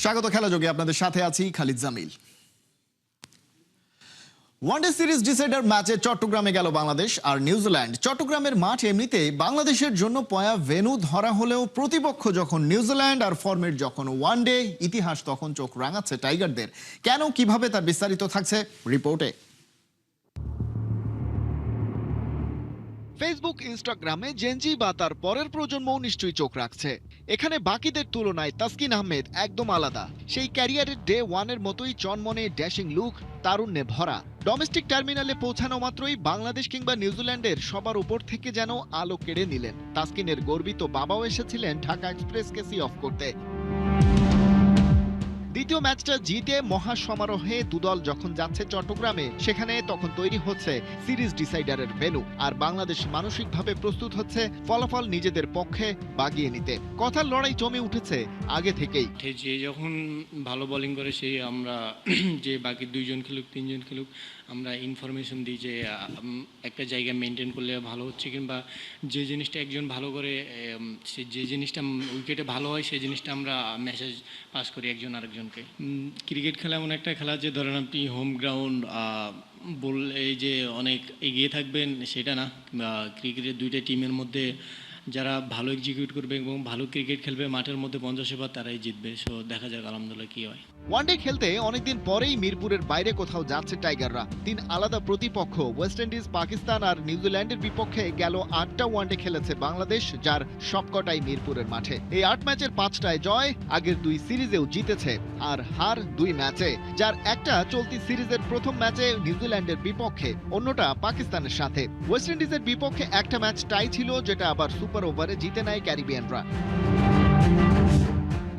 স্বাগত খেলাযোগে আপনাদের সাথে আছি Khalid Jamil. One day series decider ম্যাচে চট্টগ্রামে গেল বাংলাদেশ আর নিউজিল্যান্ড। চট্টগ্রামের মাঠ এমনিতেই বাংলাদেশের জন্য পয়া ভেন্যু ধরা হলেও প্রতিপক্ষ যখন নিউজিল্যান্ড আর ফরম্যাট যখন ওয়ানডে, ইতিহাস তখন চোখ রাঙাচ্ছে টাইগারদের। কেন, কিভাবে, তার বিস্তারিত থাকছে রিপোর্টে। ফেসবুক, ইনস্টাগ্রামে জেনজি বা তার পরের প্রজন্মও নিশ্চয়ই চোখ রাখছে। এখানে বাকিদের তুলনায় তাসকিন আহমেদ একদম আলাদা। সেই ক্যারিয়ারের ডে ওয়ানের মতোই চনমনে ড্যাশিং লুক, তারুণ্যে ভরা। ডোমেস্টিক টার্মিনালে পৌঁছানো মাত্রই বাংলাদেশ কিংবা নিউজিল্যান্ডের সবার উপর থেকে যেন আলো কেড়ে নিলেন। তাসকিনের গর্বিত বাবাও এসেছিলেন ঢাকা এক্সপ্রেসকে সি অফ করতে। দ্বিতীয় ম্যাচটা জিতে মহা সমারোহে দুদল যখন যাচ্ছে চট্টগ্রামে, সেখানে তখন তৈরি হচ্ছে সিরিজ ডিসাইডারের ভেন্যু। আর বাংলাদেশ মানসিকভাবে প্রস্তুত হচ্ছে ফলাফল নিজেদের পক্ষে বাগিয়ে নিতে। কথার লড়াই জমে উঠেছে আগে থেকেই। যে যখন ভালো বোলিং করে সেই আমরা যে বাকি দুইজন খেলুক তিনজন খেলুক আমরা ইনফরমেশন দিই যে একটা জায়গা মেনটেন করলে ভালো হচ্ছে, কিংবা যে জিনিসটা একজন ভালো করে সে যে জিনিসটা উইকেটে ভালো হয় সেই জিনিসটা আমরা মেসেজ পাস করি একজন আরেকজনকে। ক্রিকেট খেলা এমন একটা খেলা যে ধরেন আপনি হোম গ্রাউন্ড বললে যে অনেক এগিয়ে থাকবেন সেটা না। ক্রিকেটের দুইটা টিমের মধ্যে যারা ভালো এক্সিকিউট করবে এবং ভালো ক্রিকেট খেলবে মাঠের মধ্যে 50 ওভার তারাই জিতবে। সো দেখা যাক আলহামদুলিল্লাহ কি হয়। ওয়ানডে খেলতে অনেকদিন পরেই মিরপুরের বাইরে কোথাও যাচ্ছে টাইগাররা। তিন আলাদা প্রতিপক্ষ ওয়েস্ট ইন্ডিজ, পাকিস্তান আর নিউজিল্যান্ডের বিপক্ষে গেল 8টা ওয়ানডে খেলেছে বাংলাদেশ, যার সবকটাই মিরপুরের মাঠে। এই 8 ম্যাচের 5টায় জয়, আগের 2 সিরিজেও জিতেছে, আর হার 2 ম্যাচে, যার একটা চলতি সিরিজের প্রথম ম্যাচে নিউজিল্যান্ডের বিপক্ষে, অন্যটা পাকিস্তানের সাথে। ওয়েস্ট ইন্ডিজের বিপক্ষে একটা ম্যাচ টাই ছিল, যেটা আবার সুপার ওভারে জিতে নেয় ক্যারিবিয়ানরা।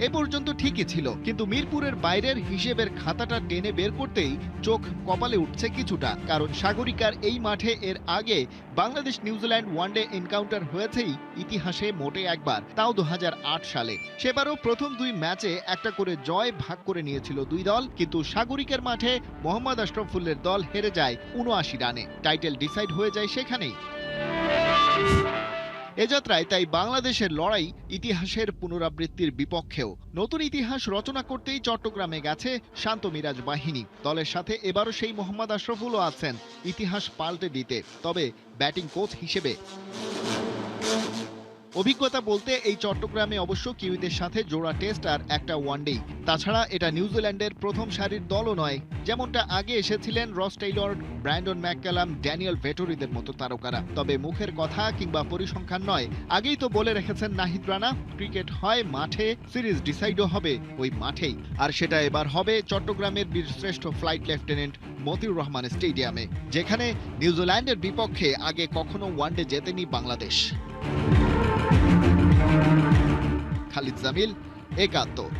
এ পর্যন্ত ঠিকই ছিল, কিন্তু মিরপুরের বাইরের হিসেবের খাতাটা টেনে বের করতেই চোখ কপালে উঠছে কিছুটা। কারণ সাগরিকার এই মাঠে এর আগে বাংলাদেশ নিউজিল্যান্ড ওয়ানডে এনকাউন্টার হয়েছেই ইতিহাসে মোটে একবার, তাও 2008 সালে। সেবারও প্রথম 2 ম্যাচে একটা করে জয় ভাগ করে নিয়েছিল 2 দল, কিন্তু সাগরিকার মাঠে মোহাম্মদ আশরাফুল্লের দল হেরে যায় 79 রানে। টাইটেল ডিসাইড হয়ে যায় সেখানেই। এ যাত্রায় তাই বাংলাদেশের লড়াই ইতিহাসের পুনরাবৃত্তির বিপক্ষেও। নতুন ইতিহাস রচনা করতেই চট্টগ্রামে গেছে শান্ত মিরাজ বাহিনী। দলের সাথে এবারও সেই মোহাম্মদ আশরাফুলও আছেন ইতিহাস পাল্টে দিতে, তবে ব্যাটিং কোচ হিসেবে। অভিজ্ঞতা বলতে এই চট্টগ্রামে অবশ্য কিউইদের সাথে জোড়া টেস্ট আর একটা ওয়ানডেই। তাছাড়া এটা নিউজিল্যান্ডের প্রথম সারির দলও নয়, যেমনটা আগে এসেছিলেন রস টেইলর, ব্র্যান্ডন ম্যাককালাম, ড্যানিয়েল ভেটরিদের মতো তারকারা। তবে মুখের কথা কিংবা পরিসংখ্যান নয়, আগেই তো বলে রেখেছেন নাহিদ রানা, ক্রিকেট হয় মাঠে, সিরিজ ডিসাইডও হবে ওই মাঠেই। আর সেটা এবার হবে চট্টগ্রামের বীরশ্রেষ্ঠ ফ্লাইট লেফটেন্যান্ট মতিউর রহমান স্টেডিয়ামে, যেখানে নিউজিল্যান্ডের বিপক্ষে আগে কখনো ওয়ানডে জেতেনি বাংলাদেশ। খালিদ জামিল, একাত্তর।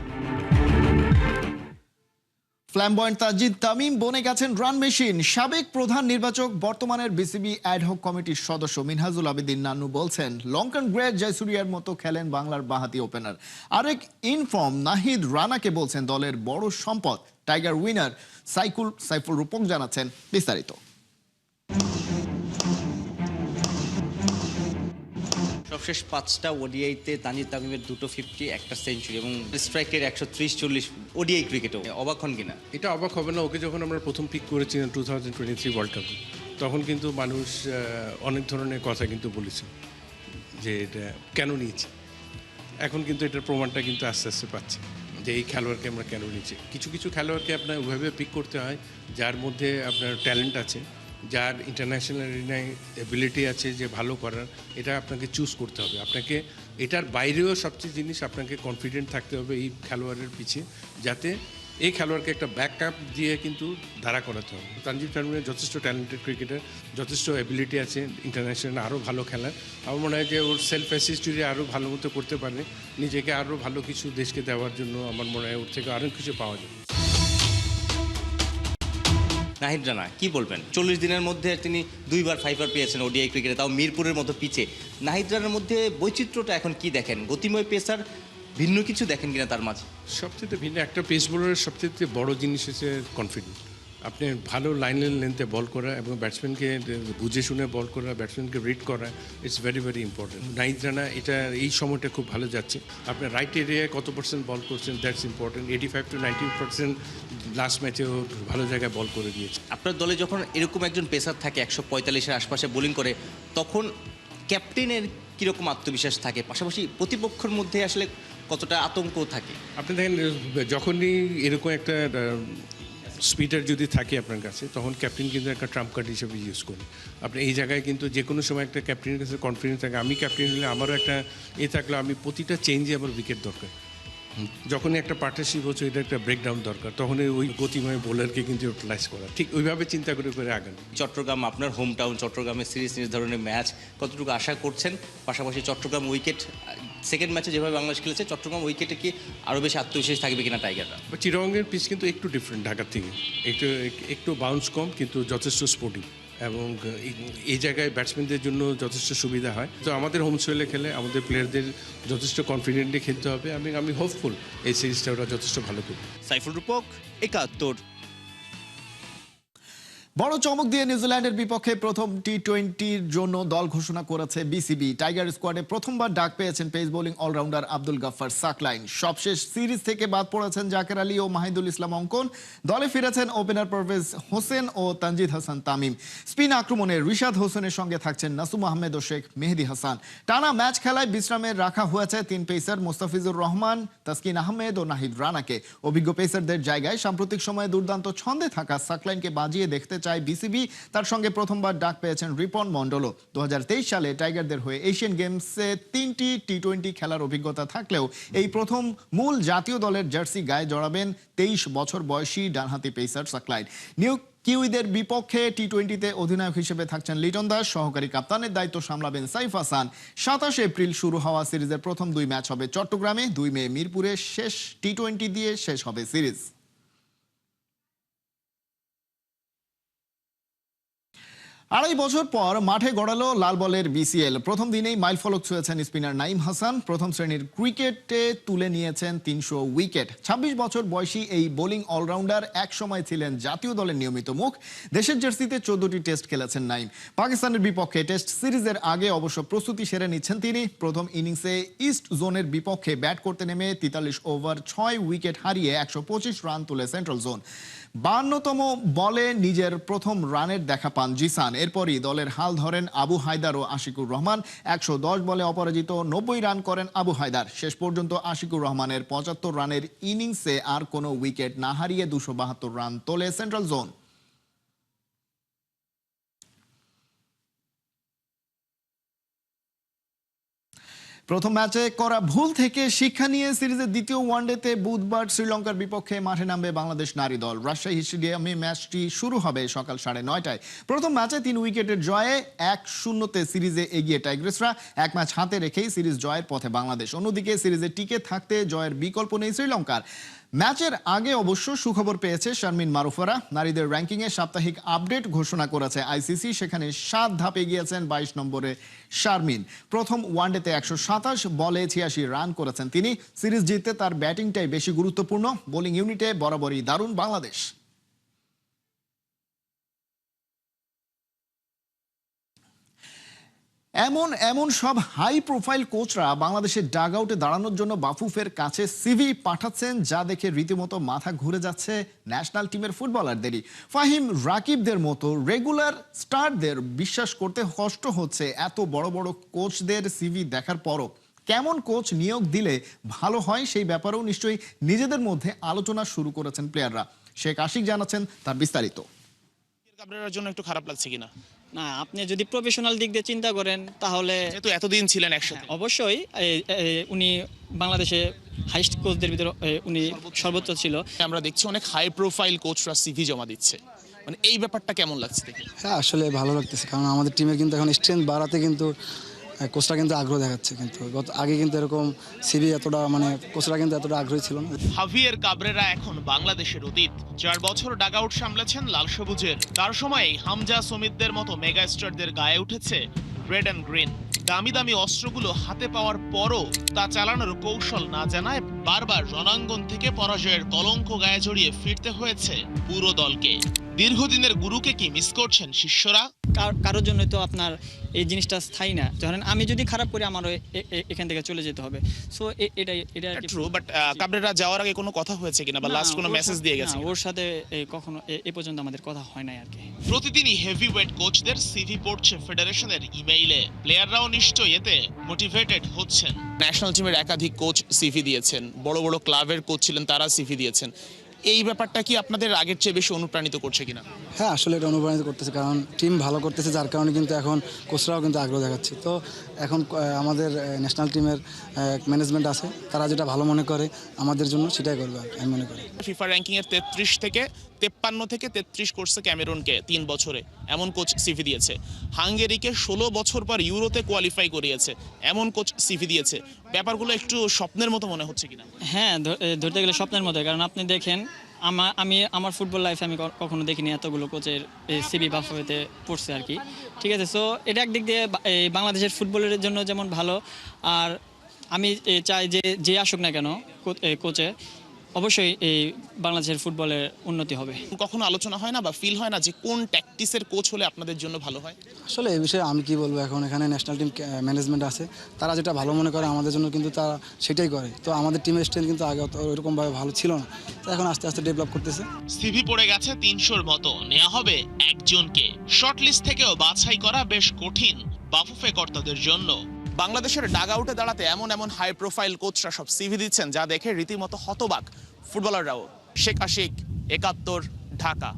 ফ্ল্যামবয়েন্ট তাজিদ তামিম বনে গেছেন রান মেশিন। সাবেক প্রধান নির্বাচক, বর্তমানের বিসিবি অ্যাডহক কমিটির সদস্য মিনহাজুল আবেদিন নান্নু বলছেন, লঙ্কান গ্রেট জয়সুরিয়ার মতো খেলেন বাংলার বাঁহাতি ওপেনার। আরেক ইনফর্ম নাহিদ রানাকে বলছেন দলের বড় সম্পদ। টাইগার উইনার সাইফুল রূপক জানাচ্ছেন বিস্তারিত। সবশেষ 5টা ওডিআইতে তানজিদ তামিমের 2টো 50, একটা সেঞ্চুরি এবং স্ট্রাইকের 130-40 ওডিআই ক্রিকেটও। অবাক হন কিনা? এটা অবাক হবে না। ওকে যখন আমরা প্রথম পিক করেছিলাম 2023 ওয়ার্ল্ড কাপে, তখন কিন্তু মানুষ অনেক ধরনের কথা কিন্তু বলেছে যে এটা কেন নিয়েছি। এখন কিন্তু এটার প্রমাণটা কিন্তু আস্তে আস্তে পাচ্ছে যে এই খেলোয়াড়কে আমরা কেন নিয়েছি। কিছু কিছু খেলোয়াড়কে আপনার ওইভাবে পিক করতে হয় যার মধ্যে আপনার ট্যালেন্ট আছে, যার ইন্টারন্যাশনাল এরিনায় এবিলিটি আছে যে ভালো করার। এটা আপনাকে চুজ করতে হবে। আপনাকে এটার বাইরেও সবচেয়ে জিনিস আপনাকে কনফিডেন্ট থাকতে হবে এই খেলোয়াড়ের পিছিয়ে, যাতে এই খেলোয়াড়কে একটা ব্যাকআপ দিয়ে কিন্তু দাঁড়া করাতে হবে। তানজিদ তামিমের যথেষ্ট ট্যালেন্টেড ক্রিকেটার, যথেষ্ট এবিলিটি আছে ইন্টারন্যাশনাল আরও ভালো খেলার। আমার মনে হয় যে ওর সেলফ অ্যাসিস্ট যদি আরও ভালো মতো করতে পারে, নিজেকে আরও ভালো কিছু দেশকে দেওয়ার জন্য আমার মনে হয় ওর থেকে আরও কিছু পাওয়া যাবে। নাহিদ রানা কি বলবেন? 40 দিনের মধ্যে তিনি 2বার 5বার পেয়েছেন ওডিআই ক্রিকেটে, তাও মিরপুরের মতো পিচে। নাহিদ রানার মধ্যে বৈচিত্র্যটা এখন কি দেখেন? গতিময় পেসার, ভিন্ন কিছু দেখেন কিনা তার মাঝে? সবচেয়ে ভিন্ন একটা পেস বোলারের সবচেয়ে বড় জিনিস হচ্ছে কনফিডেন্ট। আপনি ভালো লাইনের লেন্থে বল করা এবং ব্যাটসম্যানকে বুঝে শুনে বল করা, ব্যাটসম্যানকে রিড করা, it's very very important. Nahid Rana এটা এই সময়টা খুব ভালো যাচ্ছে। আপনার রাইট এরিয়ায় কত পার্সেন্ট বল করছেন, দ্যাটস ইম্পর্টেন্ট। 85 to 90% লাস্ট ম্যাচেও ভালো জায়গায় বল করে দিয়েছে। আপনার দলে যখন এরকম একজন পেসার থাকে 145-এর আশপাশে বোলিং করে, তখন ক্যাপ্টেনের কীরকম আত্মবিশ্বাস থাকে, পাশাপাশি প্রতিপক্ষের মধ্যে আসলে কতটা আতঙ্ক থাকে? আপনি দেখেন যখনই এরকম একটা স্পিডার যদি থাকে আপনার কাছে, তখন ক্যাপ্টেন কিন্তু একটা ট্রাম্প কার্ড হিসেবে ইউজ করে। আপনি এই জায়গায় কিন্তু যে কোনো সময় একটা ক্যাপ্টেনের কাছে কনফিডেন্স থাকে, আমি ক্যাপ্টেন হলে আমারও একটা থাকলে আমি প্রতিটা চেঞ্জে আমার উইকেট দরকার। যখনই একটা পার্টনারশিপ হচ্ছে, এটা একটা ব্রেকডাউন দরকার, তখন ওই গতিময় বোলারকে কিন্তু ইউটিলাইজ করা, ঠিক ওইভাবে চিন্তা করে আগান। চট্টগ্রাম আপনার হোম টাউন, চট্টগ্রামে সিরিজ নির্ধারণের ম্যাচ কতটুকু আশা করছেন? পাশাপাশি চট্টগ্রাম উইকেট সেকেন্ড ম্যাচে যেভাবে বাংলাদেশ খেলেছে, চট্টগ্রাম উইকেটে কি আরও বেশি আত্মবিশ্বাস থাকবে কিনা টাইগাররা? চিটাগংয়ের পিচ কিন্তু একটু ডিফারেন্ট ঢাকার থেকে, একটু বাউন্স কম, কিন্তু যথেষ্ট স্পোর্টিং, এবং এই জায়গায় ব্যাটসম্যানদের জন্য যথেষ্ট সুবিধা হয়। তো আমাদের হোম সয়েলে খেলে আমাদের প্লেয়ারদের যথেষ্ট কনফিডেন্টলি খেলতে হবে। আমি হোপফুল এই সিরিজটা ওরা যথেষ্ট ভালো করবে। সাইফুল রূপক, 71। বড় চমক দিয়ে নিউজিল্যান্ডের বিপক্ষে প্রথম টি-20-র জন্য দল ঘোষণা করেছে বিসিবি। টাইগার স্কোয়াডে প্রথমবার ডাক পেয়েছেন pace bowling allrounder Abdul Gaffar Saqlain. সবশেষ সিরিজ থেকে বাদ পড়েছেন জাকের আলী ও মাহিদুল ইসলাম অঙ্কন। দলে ফিরেছেন ওপেনার পারভেজ হোসেন ও তানজিদ হাসান তামিম। স্পিন আক্রমণে রিশাদ হোসেনের সঙ্গে থাকছেন নাসুম আহমেদ ও শেখ মেহেদী হাসান। টানা ম্যাচ খেলায় বিশ্রামে রাখা হয়েছে 3 পেসার মোস্তাফিজুর রহমান, তাসকিন আহমেদ ও নাহিদ রানাকে। অভিজ্ঞ পেসারদের জায়গায় সাম্প্রতিক সময়ে দুর্দান্ত ছন্দে থাকা সাকলাইনকে বাজিয়ে দেখতে চায় বিসিবি। তার সঙ্গে প্রথমবার ডাক পেয়েছেন রিপন মন্ডলও। 2023 সালে টাইগারদের হয়ে এশিয়ান গেমসে 3টি টি-20 খেলার অভিজ্ঞতা থাকলেও এই প্রথম মূল জাতীয় দলের জার্সি গায়ে জড়াবেন 23 বছর বয়সী ডানহাতি পেসার সাকলাইন। নিউ কিউইদের বিপক্ষে টি-20তে অধিনায়ক হিসেবে থাকছেন লিটন দাস। সহকারী কাপ্তানের দায়িত্ব সামলাবেন সাইফ হাসান। 27 এপ্রিল শুরু হওয়া সিরিজের প্রথম 2 ম্যাচ হবে চট্টগ্রামে, 2 মে মিরপুরে। শেষ টি-20 দিয়ে শেষ হবে সিরিজ। 2.5 বছর পর মাঠে গড়ালো লাল বলের বিসিএল। প্রথম দিনেই মাইলফলক ছুঁয়েছেন স্পিনার নাইম হাসান। প্রথম শ্রেণীর ক্রিকেটে তুলে নিয়েছেন 300 উইকেট। 26 বছর বয়সী এই বোলিং অলরাউন্ডার এক সময় ছিলেন জাতীয় দলের নিয়মিত মুখ। দেশের জার্সিতে 14টি টেস্ট খেলেছেন নাইম। পাকিস্তানের বিপক্ষে টেস্ট সিরিজের আগে অবশ্য প্রস্তুতি সেরে নিচ্ছেন তিনি। প্রথম ইনিংসে ইস্ট জোনের বিপক্ষে ব্যাট করতে নেমে 43 ওভার 6 উইকেট হারিয়ে 125 রান তুলে সেন্ট্রাল জোন। 52তম বলে নিজের প্রথম রানের দেখা পান জিসান। এরপরই দলের হাল ধরেন আবু হায়দার ও আশিকুর রহমান। 110 বলে অপরাজিত 90 রান করেন আবু হায়দার। শেষ পর্যন্ত আশিকুর রহমানের 75 রানের ইনিংসে আর কোনো উইকেট না হারিয়ে 272 রান তোলে সেন্ট্রাল জোন। প্রথম ম্যাচে করা ভুল থেকে শিক্ষা নিয়ে সিরিজের দ্বিতীয় ওয়ানডেতে বুধবার শ্রীলঙ্কার বিপক্ষে মাঠে নামবে বাংলাদেশ নারী দল। রাজশাহী স্টেডিয়ামে ম্যাচটি শুরু হবে সকাল 9:30টায়। প্রথম ম্যাচে 3 উইকেটের জয়ে 1-0-তে সিরিজে এগিয়ে টাইগ্রেসরা। 1 ম্যাচ হাতে রেখেই সিরিজ জয়ের পথে বাংলাদেশ। অন্যদিকে সিরিজে টিকে থাকতে জয়ের বিকল্প নেই শ্রীলঙ্কার। ম্যাচের আগে অবশ্য সুখবর পেয়েছে শারমিন মারুফারা। নারীদের র্যাঙ্কিংয়ে সাপ্তাহিক আপডেট ঘোষণা করেছে আইসিসি। সেখানে 7 ধাপে গিয়েছেন 22 নম্বরে শারমিন। প্রথম ওয়ানডেতে 127 বলে 86 রান করেছেন তিনি। সিরিজ জিততে তার ব্যাটিংটাই বেশি গুরুত্বপূর্ণ। বোলিং ইউনিটে বরাবরই দারুণ বাংলাদেশ। এমন সব হাই প্রোফাইল কোচরা বাংলাদেশের ডাগ আউটে দাঁড়ানোর জন্য বাফুফের কাছে সিভি পাঠাচ্ছেন, যা দেখে রীতিমতো মাথা ঘুরে যাচ্ছে ন্যাশনাল টিমের ফুটবলারদেরই। ফাহিম, রাকিবদের মতো রেগুলার স্টারদের বিশ্বাস করতে কষ্ট হচ্ছে এত বড় বড় কোচদের সিভি দেখার পরও। কেমন কোচ নিয়োগ দিলে ভালো হয় সেই ব্যাপারেও নিশ্চয়ই নিজেদের মধ্যে আলোচনা শুরু করেছেন প্লেয়াররা। শেখ আশিক জানাচ্ছেন তার বিস্তারিত। কাবরেরার জন্য একটু খারাপ লাগছে কিনা? না, আপনি যদি প্রফেশনাল দিক দিয়ে চিন্তা করেন তাহলে যেহেতু এতদিন ছিলেন একসাথে, অবশ্যই উনি বাংলাদেশে হাইস্ট কোচদের ভিতরে উনি সর্বোচ্চ ছিল। আমরা দেখছি অনেক হাই প্রোফাইল কোচরা সিভি জমা দিচ্ছে, মানে এই ব্যাপারটা কেমন লাগছে দেখে? হ্যাঁ, আসলে ভালো লাগতেছে, কারণ আমাদের টিমের কিন্তু এখন স্ট্রেংথ বাড়াতে কিন্তু কোচরা কিন্তু আগ্রহ দেখাচ্ছে। কিন্তু আগে কিন্তু এরকম সিভি এতটা কোচরা কিন্তু এতটা আগ্রহী ছিল না। হাভিয়ের কাবরেরা এখন বাংলাদেশের অতীত। 4 বছর ডাগ আউট সামলেছেন লাল সবুজের। তার সময় হামজা সমিতদের মতো মেগা স্টারদের গায়ে উঠেছে রেড অ্যান্ড গ্রিন। দামি দামি অস্ত্রগুলো হাতে পাওয়ার পরও তা চালানোর কৌশল না জানায় বারবার রণাঙ্গন থেকে পরাজয়ের কলঙ্ক গায়ে জড়িয়ে ফিরতে হয়েছে পুরো দলকে। দীর্ঘদিনের গুরুকে কি মিস করছেন শিষ্যরা? কারোর জন্য তো আপনার এই জিনিসটা স্থায়ী না। ধরেন আমি যদি খারাপ করি আমারও এখান থেকে চলে যেতে হবে। সো এটা আর কি ট্রু, বাট কাবরেরা যাওয়ার আগে কোনো কথা হয়েছে কিনা বা লাস্ট কোনো মেসেজ দিয়ে গেছে? ওর সাথে কখনো এ পর্যন্ত আমাদের কথা হয় নাই আর কি। প্রতিদিনই হেভিওয়েট কোচদের সিভি পড়ছে ফেডারেশনের ইমেইলে। প্লেয়াররাও নিশ্চয়ই এতে মোটিভেটেড হচ্ছেন। ন্যাশনাল টিমের একাধিক কোচ সিভি দিয়েছেন, বড় বড় ক্লাবের কোচ ছিলেন তারা সিভি দিয়েছেন। এই ব্যাপারটা কি আপনাদের আগের চেয়ে বেশি অনুপ্রাণিত করছে কিনা? হ্যাঁ, আসলে এটা অনুপ্রাণিত করতেছে, কারণ টিম ভালো করতেছে, যার কারণে কিন্তু এখন কোচরাও কিন্তু আগ্রহ দেখাচ্ছে। তো এখন আমাদের ন্যাশনাল টিমের ম্যানেজমেন্ট আছে, তারা যেটা ভালো মনে করে আমাদের জন্য সেটাই করবে আমি মনে করি। ফিফা র্যাঙ্কিং এর 53 থেকে 33 করছে ক্যামেরুনকে 3 বছরে, এমন কোচ সিভি দিয়েছে। হাঙ্গেরিকে 16 বছর পর ইউরোতে কোয়ালিফাই করিয়েছে, এমন কোচ সিভি দিয়েছে। ব্যাপারগুলো একটু স্বপ্নের মতো মনে হচ্ছে কিনা? হ্যাঁ, ধরতে গেলে স্বপ্নের মতো, কারণ আপনি দেখেন আমি আমার ফুটবল লাইফে আমি কখনো দেখিনি এতগুলো কোচের সিভি বাফুফেতে পড়ছে আর কি। ঠিক আছে, সো এটা একদিক দিয়ে বাংলাদেশের ফুটবলের জন্য যেমন ভালো, আর আমি চাই যে আসুক না কেন কোচে, অবশ্যই এই বাংলাদেশের ফুটবলের উন্নতি হবে। কখনো আলোচনা হয় না বা ফিল হয় না যে কোন ট্যাকটিক্সের কোচ হলে আপনাদের জন্য ভালো হয়? আসলে এই বিষয়ে আমি কি বলবো, এখন এখানে ন্যাশনাল টিম ম্যানেজমেন্ট আছে, তারা যেটা ভালো মনে করে আমাদের জন্য কিন্তু তারা সেটাই করে। তো আমাদের টিমের স্ট্রেংথ কিন্তু আগে ওইরকমভাবে ভালো ছিল না, তো এখন আস্তে আস্তে ডেভেলপ করতেছে। সিভি পড়ে গেছে 300-র মতো, নেওয়া হবে একজনকে। শর্টলিস্ট থেকেও বাছাই করা বেশ কঠিন বাফুফে কর্তাদের জন্য। বাংলাদেশের ডাগআউটে দাঁড়াতে এমন হাই প্রোফাইল কোচরা সব সিভি দিচ্ছেন যা দেখে রীতিমতো হতবাক ফুটবলাররাও। শেখ আশিক, 71, ঢাকা।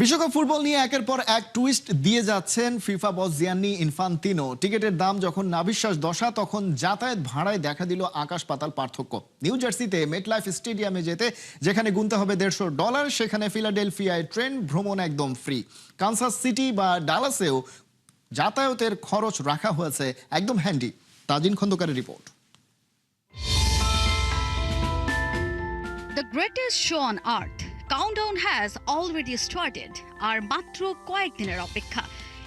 বিশ্বকাপ ফুটবল নিয়ে একের পর এক টুইস্ট দিয়ে যাচ্ছেন ফিফা বস জিয়ান্নি ইনফান্তিনো। টিকিটের দাম যখন নাভিশ্বাস দশা, তখন যাতায়াত ভাড়ায় দেখা দিল আকাশ পাতাল পার্থক্য। নিউ জার্সিতে মেটলাইফ স্টেডিয়ামে যেতে যেখানে গুনতে হবে $150, সেখানে ফিলাডেলফিয়ায় ট্রেন ভ্রমণ একদম ফ্রি। কানসাস সিটি বা ডালাসেও যাতায়াতের খরচ রাখা হয়েছে একদম হ্যান্ডি। তাজিন খন্দকারের রিপোর্ট। The greatest show on earth. Countdown has already started. আর মাত্র কয়েকদিনের অপেক্ষা,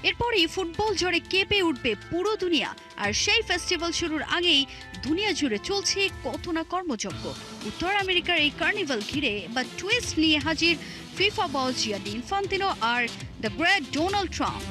এরপরই ফুটবল জোরে কেঁপে উঠবে পুরো দুনিয়া। আর সেই ফেস্টিভ্যাল শুরুর আগেই দুনিয়া জুড়ে চলছে কত না কর্মযজ্ঞ। উত্তর আমেরিকার এই কার্নিভাল ঘিরে বা টুইস্ট নিয়ে হাজির FIFA boss Gianni Infantino are the great Donald Trump.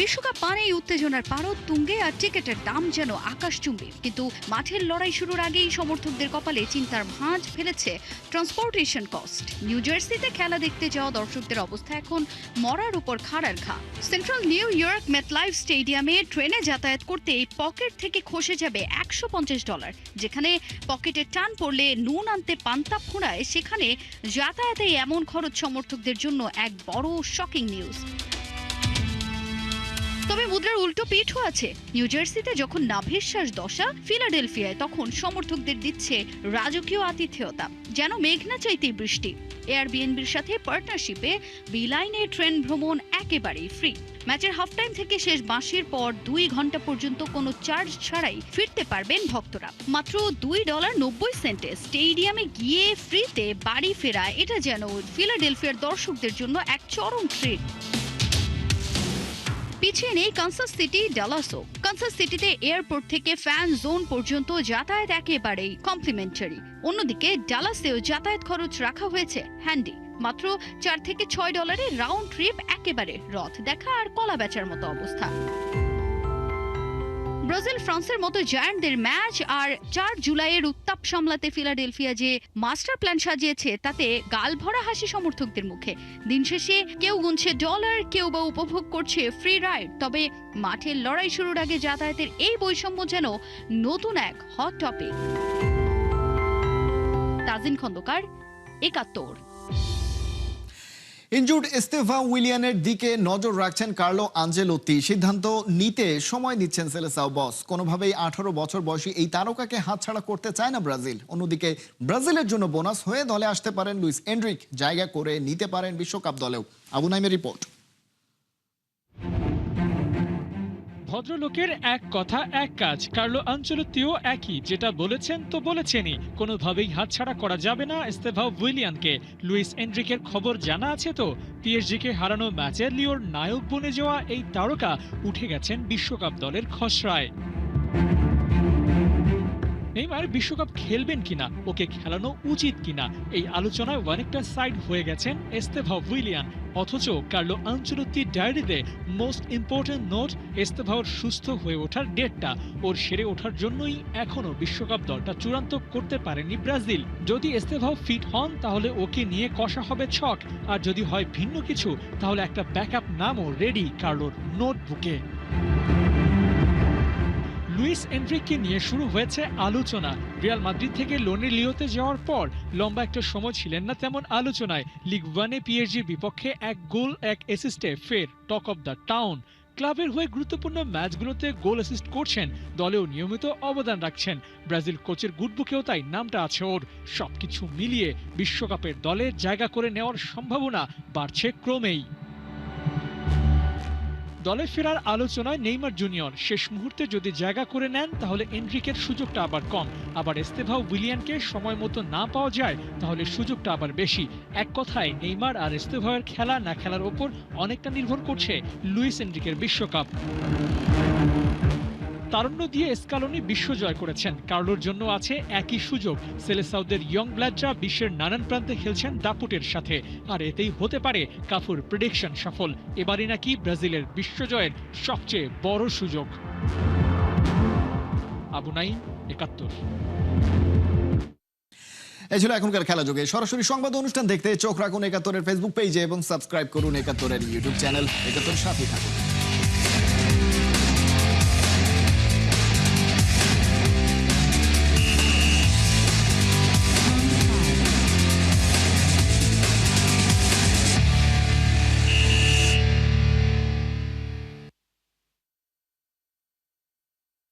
বিশ্বকাপ মানেই উত্তেজনার পারদ তুঙ্গে, আর টিকেটের দাম যেন আকাশচুম্বী। কিন্তু মাঠের লড়াই শুরুর আগেই সমর্থকদের কপালে চিন্তার ভাঁজ ফেলেছে ট্রান্সপোর্টেশন কস্ট। নিউ জার্সিতে খেলা দেখতে যাওয়া দর্শকদের অবস্থা এখন মরার উপর খাড়ার ঘা। সেন্ট্রাল নিউ ইয়র্ক মেটলাইফ স্টেডিয়ামে ট্রেনে যাতায়াত করতে পকেট থেকে খসে যাবে $150। যেখানে পকেটে টান পড়লে নুন আনতে পান্তা ফোঁড়ায়, সেখানে যাতায়াতে এমন খরচ সমর্থকদের জন্য এক বড় শকিং নিউজ। তবে মুদ্রার উল্টো পিঠও আছে। নিউ জার্সিতে যখন নাভিশ্বাস দশা, ফিলাডেলফিয়ায় তখন সমর্থকদের দিচ্ছে রাজকীয় আতিথেয়তা, যেন মেঘনা চাইতেই বৃষ্টি। এয়ারবিএনবির সাথে পার্টনারশিপে বিলাইনে ট্রেন ভ্রমণ একেবারেই ফ্রি। ম্যাচের হাফ টাইম থেকে শেষ বাঁশির পর 2 ঘন্টা পর্যন্ত কোনো চার্জ ছাড়াই ফিরতে পারবেন ভক্তরা। মাত্র $2.90 স্টেডিয়ামে গিয়ে ফ্রিতে বাড়ি ফেরা, এটা যেন ফিলাডেলফিয়ার দর্শকদের জন্য এক চরম ট্রিট। পিছিয়ে নেই কানসাস সিটি, ডালাসও। কানসাস সিটিতে এয়ারপোর্ট থেকে ফ্যান জোন পর্যন্ত যাতায়াত একেবারেই কমপ্লিমেন্টারি। অন্যদিকে ডালাসেও যাতায়াত খরচ রাখা হয়েছে হ্যান্ডি। মাত্র $4 থেকে $6 রাউন্ড ট্রিপ, একেবারে রথ দেখা আর কলা বেচার মতো অবস্থা। ব্রাজিল ফ্রান্সের মতো জায়ান্টদের ম্যাচ আর 4 জুলাইয়ের উত্তাপ সামলাতে ফিলাডেলফিয়া যে মাস্টার প্ল্যান সাজিয়েছে, তাতে গাল ভরা হাসি সমর্থকদের মুখে। দিন শেষে কেউ গুনছে ডলার, কেউ বা উপভোগ করছে ফ্রি রাইড। তবে মাঠের লড়াই শুরুর আগে যাতায়াতের এই বৈষম্য যেন নতুন এক hot topic. Tazin Khandakar, 71। Injured Estevao উইলিয়ানের দিকে নজর রাখছেন কার্লো আঞ্জেলোত্তি। সিদ্ধান্ত নিতে সময় দিচ্ছেন সেলেসাও বস। কোনোভাবেই 18 বছর বয়সী এই তারকাকে হাতছাড়া করতে চায় না ব্রাজিল। অন্যদিকে ব্রাজিলের জন্য বোনাস হয়ে দলে আসতে পারেন লুইস এনরিক, জায়গা করে নিতে পারেন বিশ্বকাপ দলেও। আবু নাইমের রিপোর্ট। ভদ্রলোকের এক কথা এক কাজ, কার্লো আনচেলত্তিও একই, যেটা বলেছেন তো বলেছেনই। কোনোভাবেই হাতছাড়া করা যাবে না এস্তেভা উইলিয়ানকে। লুইস এনরিকের খবর জানা আছে তো। পিএসজিকে হারানো ম্যাচে লিওর নায়ক বনে যাওয়া এই তারকা উঠে গেছেন বিশ্বকাপ দলের খসড়ায়। নেইমার বিশ্বকাপ খেলবেন কিনা, ওকে খেলানো উচিত কিনা, এই আলোচনায় অনেকটা সাইড হয়ে গেছেন এস্তেভাও উইলিয়ান। অথচ কার্লো আনচেলত্তির ডায়েরিতে মোস্ট ইম্পর্টেন্ট নোট এস্তেভাওর সুস্থ হয়ে ওঠার ডেটটা। ওর সেরে ওঠার জন্যই এখনো বিশ্বকাপ দলটা চূড়ান্ত করতে পারেনি ব্রাজিল। যদি এস্তেভাও ফিট হন তাহলে ওকে নিয়ে কষা হবে ছক, আর যদি হয় ভিন্ন কিছু তাহলে একটা ব্যাকআপ নামও রেডি কার্লোর নোটবুকে। লুইস এনরিকে নিয়ে শুরু হয়েছে আলোচনা। রিয়াল মাদ্রিদ থেকে লোনে লিওতে যাওয়ার পর লম্বা একটা সময় ছিলেন না তেমন আলোচনায়। লিগ ওয়ানে পিএসজির বিপক্ষে 1 গোল 1 অ্যাসিস্টে ফের টক অব দ্য টাউন। ক্লাবের হয়ে গুরুত্বপূর্ণ ম্যাচগুলোতে গোল অ্যাসিস্ট করছেন, দলেও নিয়মিত অবদান রাখছেন। ব্রাজিল কোচের গুডবুকেও তাই নামটা আছে ওর। সবকিছু মিলিয়ে বিশ্বকাপের দলে জায়গা করে নেওয়ার সম্ভাবনা বাড়ছে ক্রমেই। দলে ফেরার আলোচনায় নেইমার জুনিয়র। শেষ মুহূর্তে যদি জায়গা করে নেন তাহলে এনরিকের সুযোগটা আবার কম, আবার এস্তেভাও উইলিয়ানকে সময় মতো না পাওয়া যায় তাহলে সুযোগটা আবার বেশি। এক কথায় নেইমার আর এস্তেভাওয়ের খেলা না খেলার ওপর অনেকটা নির্ভর করছে লুইস এনরিকের বিশ্বকাপ। তারুণ্য দিয়ে স্কালোনি বিশ্বজয় করেছেন, কার্লোর জন্য আছে একই সুযোগ। সেলেসাউদের ইয়ং ব্লাডরা বিশ্বের নানান প্রান্তে খেলছেন দাপুটের সাথে, আর এতেই হতে পারে কাফুর প্রেডিকশন সফল। এবারই নাকি ব্রাজিলের বিশ্বজয়ের সবচেয়ে বড় সুযোগ। আবু নাইম, ৭১। এই ছিল এখনকার খেলা যোগে। সরাসরি সংবাদ অনুষ্ঠান দেখতে চোখ রাখুন ৭১-এর ফেসবুক পেজে এবং সাবস্ক্রাইব করুন ৭১-এর ইউটিউব চ্যানেল। ৭১-এর সাথে থাকুন।